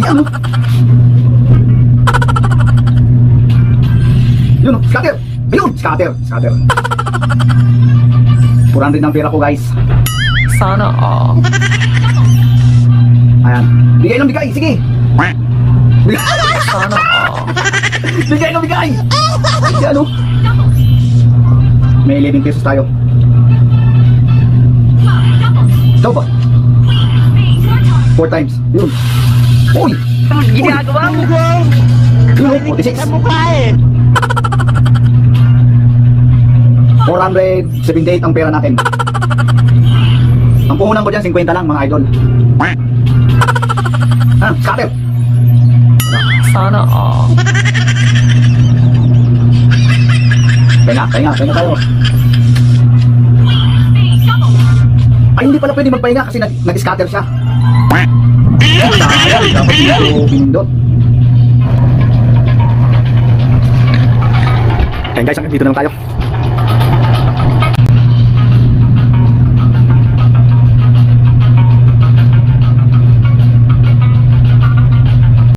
Ano? Yun o, scatter. Ayun, scatter. 400 ng pera ko guys. Sana all. Ayan. Bigay ng bigay. Sige. Bigay. Sana all. Bigay ng bigay. Sige ano. May 11 pesos tayo. Ikaw ba? 4 times. Yun. Uy. Ginagawa mo ko. Yun, 46. 478 ang pera natin. Ang puhunan ko dyan, 50 lang mga idol. Scatter. Sana all. Pahinga tayo. Ay, hindi pala pwede magpahinga kasi nag-scatter siya. Dapat dito pinindot. Ayan guys, dito naman tayo.